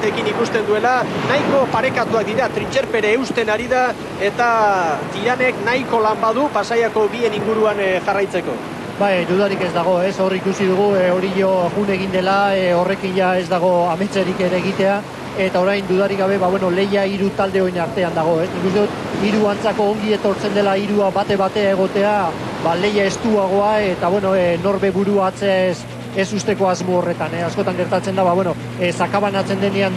batekin ikusten duela, nahiko parekatuak dira, Trintxerpere eusten ari da, eta Tiranek nahiko lan badu Pasaiako bien inguruan jarraitzeko. Bai, dudarik ez dago, ez, hor ikusi dugu, hori jo jun egin dela, horrekin ja ez dago ametzerik ere egitea, eta orain dudarik gabe, lehia hiru talde hoin artean dago, ez? Nik uste dut, hiru antzako ongi etortzen dela hirua bate-batea egotea, lehia estuagoa, eta norbe burua atzea ez usteko asmo horretan, askotan gertatzen da, sakabanatzen denean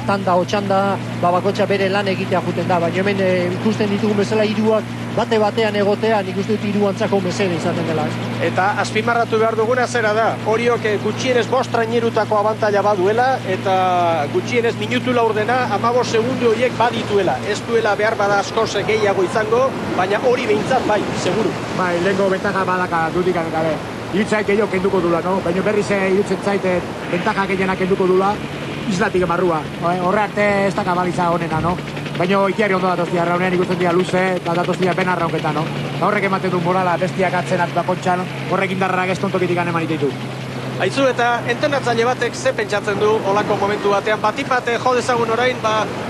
tanda o txanda, bakotxa bere lan egitea juten da, baina hemen ikusten ditugun bezala hiruak bate-batean egotea, nik uste dut hiru antzako mesede izaten dela. Eta azpimarratu behar duguna zera da, horiok gutxienez 5 trainerutako abantaila baduela, eta gutxienez minutu laurdena 15 segundu horiek badituela. Ez duela behar bada askoz gehiago izango, baina hori behintzat bai, seguru. Bai, lehenko bentaja badaka dudikan gabe. Irutzait gehiago kenduko dula, no? Baina berriz irutzen zaite bentaja gehienak kenduko dula, izlatik barrua. Horre arte ez daka baliza honena, no? Baina ikiari ondo datoztia, raunean ikusten dira luze, eta datoztia ben arraunketa, no? Horrek ematen du morala bestiak atzen bakontxan, horrek indarrak ez tontokitik eman ititu. Aizu, eta entrenatzaile batek ze pentsatzen du olako momentu batean, batipat jo dezagun orain,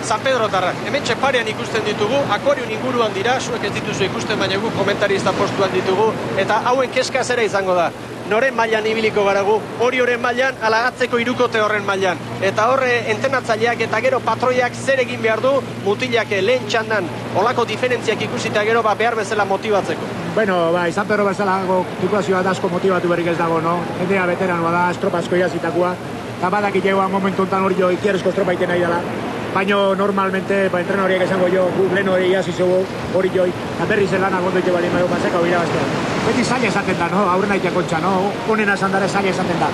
San Pedro tarrak. Hemen txeparean ikusten ditugu, akuariun inguruan dira, zuek ez dituzu ikusten, baina gu komentarista postuan ditugu, eta hauen keska zera izango da. Noren mailan ibiliko garagu, hori horren mailan, alagatzeko irukote horren mailan. Eta horre entrenatzaileak eta gero patroiak zer egin behar du, mutilak lehen txandan olako diferentziak ikusita gero behar bezala motibatzeko. Bueno, San Pedro bezalago tripulazioa da asko motibatu berrik ez dago, no? Jendea veteranoa da, estropa asko irazitakoa, eta badakit jegoa momentu enten hori jo ikierrezko estropa iten nahi dela. Baina normalmente, entrena horiek esango jo, lehen hori iazizegu hori joi, eta berri zelan agondo ite bali maio paseka hori irabaztean. Beti zaila esaten da, no? Aurren aitea kontxa, no? Honena esandare zaila esaten da.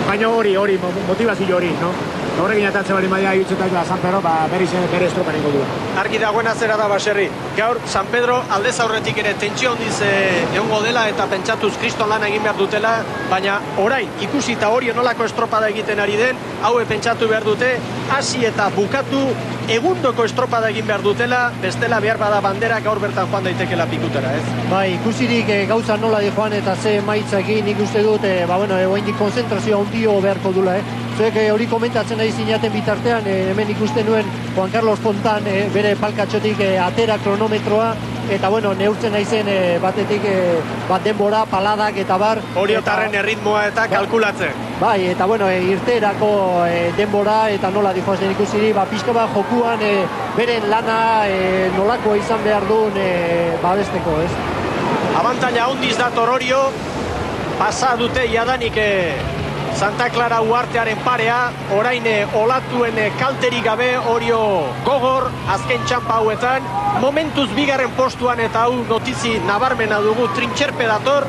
Baina hori, motivazio hori, no? Horrekin atatze bali maia iutzetak da San Pedro, berri bere estropan ingo du. Argi dagoena zera da, Baserri. Gaur, San Pedro aldez aurretik ere tentsio handiz egongo dela eta pentsatuz kriston lan egin behar dutela, baina orain, ikusita hori onolako estropada egiten ari den, haue pentsatu behar dute, hasi eta bukatu, egundoko estropada egin behar dutela, bestela behar bada bandera gaur bertan joan daitekela pikutera, ez? Bai, ikusirik gauza nola di joan eta ze maitzakin nik uste dut, oaindik konzentrazioa handio beharko dula, Zuek hori komentatzen nahi zinaten bitartean, hemen ikusten nuen Juan Carlos Fontan bere palkatxotik atera kronometroa, eta neurtzen naizen batetik denbora, paladak eta bar. Hori otarren erritmoa eta kalkulatzen. Bai, eta irteerako denbora eta nola dijoazen ikusiri, pixka bat jokuan beren lana nolakoa izan behar duen babesteko, ez? Abantaila hondiz dator Orio, pasa dute jadanik Santa Clara uartearen parea, orain olatuen kalterik gabe Orio gogor, azken txampa hauetan, momentuz bigarren postuan eta hau notizi nabarmena dugu Trintxerpe dator,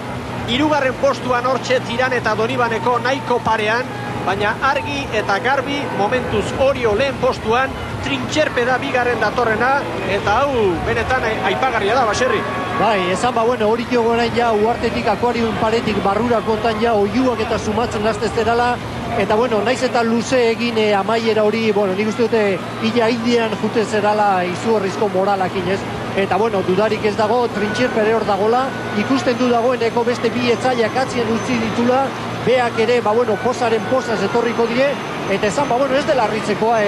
hirugarren postuan hortxe Tiran eta Donibaneko nahiko parean, baina argi eta garbi momentuz Orio lehen postuan, Trintxerpe da bigarren datorrena, eta hau benetan aipagarria da, Baserri. Bai, esan hori jo gorain ja uartetik akuariun paretik barrura kontan ja oiuak eta sumatzen lastezterala, eta naiz eta luze egin amaiera hori, nik uste dute illa indian jute zerala izugarrizko moralakin, ez? Eta dudarik ez dago, Trintxerpe hor dagola, ikusten du dagoeneko beste bi etzaileak atzien utzi ditula, beak ere, posaren posaz etorriko dire, eta esan, ez dela harritzekoa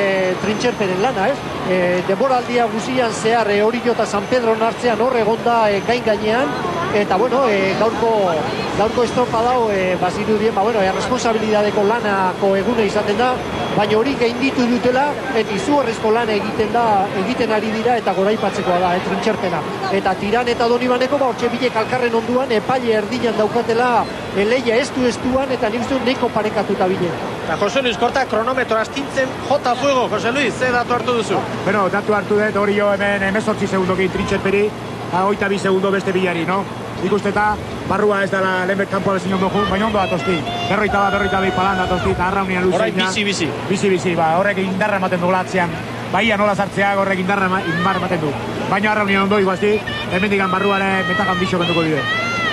Trintxerperen lana, ez? Denboraldia guzian zehar hori jota San Pedro nartzean hor egonda gain-gainean, eta gaurko estropa dao, baziru dien, responsabilidadeko lanako egune izaten da, baina hori gainditu dutela, eta izugarrizko lan egiten ari dira, eta goraipatzekoa da, Trintxerpena. Eta Tiran eta Donibaneko, hortxe bilek alkarren onduan, epaile erdinan daukatela, leia estuan, eta nik uste neko parekatuta bile. Eta Jose Luis, korta kronometro astintzen jota fuego, Jose Luis, ze datu hartu duzu? Datu hartu dut, hori jo hemen 18 segundokin Trintxerperi, 22 segundo beste bilari, no? Ikusteta, barrua ez dela lehenbek kanpoa bezin ondo ju, baina ondo atozti. Berroita bi palan atozti, eta arraunian luzeina. Horai bizi. Bizi, horrek indarra ematen du latzean. Baia nola zartzeak horrek indarra ematen du. Baina arraunian ondo iguazti, hemendikan barruare metakan bixo kenduko bide.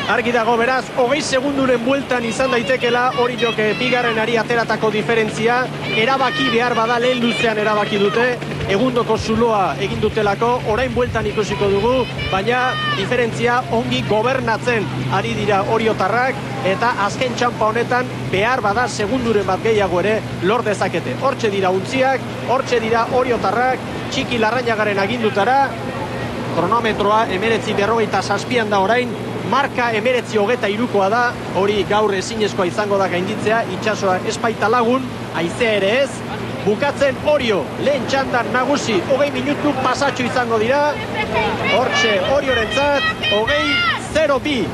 Argi dago, beraz, 20 segunduren bueltan izan daitekela, hori joke bigarren ari ateratako diferentzia, erabaki behar bada lehen luzean erabaki dute, egundoko zuloa egin dutelako, orain bueltan ikusiko dugu, baina diferentzia ongi gobernatzen ari dira oriotarrak, eta azken txampa honetan behar bada segunduren bat gehiago ere lor dezakete. Hortxe dira untziak, hortxe dira oriotarrak, Txiki Larrañagaren agindutara, kronometroa 19:47 da orain, marka 19:23 da, hori gaur ezinezkoa izango da gainditzea, itsasoa espaita lagun, haizea ere ez, bukatzen Orio, lehen txandan nagusi, 20 minutu pasatxo izango dira, hortxe Oriorentzat, 20:02.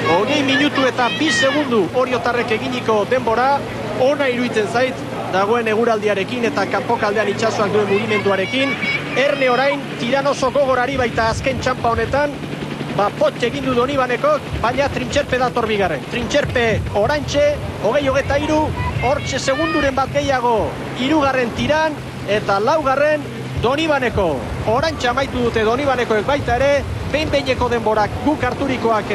20 minutu eta 2 segundu oriotarrek eginiko denbora, ona iruditzen zait, dagoen eguraldiarekin eta kanpokaldean itsasoak duen mugimenduarekin. Erne orain, tiranoso gogorari baita azken txampa honetan, potxe egin du Donibanekok, baina Trintxerpe dator bigarren. Trintxerpe orantxe, 20:23, hortxe segunduren bat gehiago, hirugarren tiran, eta laugarren Donibaneko. Orantxe amaitu dute Donibanekoek baita ere, behin-behineko denborak guk harturikoak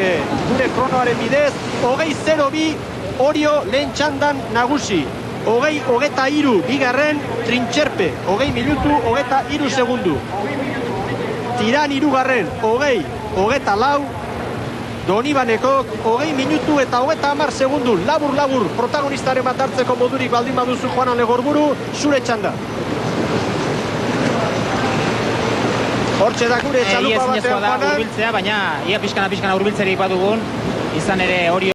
gure kronoaren bidez, 20:02 Orio lehen txandan nagusi. 20:23 bigarren Trintxerpe, 20 minutu, 23 segundu. Tiran hirugarren, 20:24, Donibanekok, 20 minutu eta 30 segundu. Labur-labur protagonistaren bat hartzeko modurik baldin baduzu Juanan Legorburu, zure txanda. Hortxe da gure txalupa batean Juanan. Baina ia pixkana hurbiltzerik badugun, izan ere Orio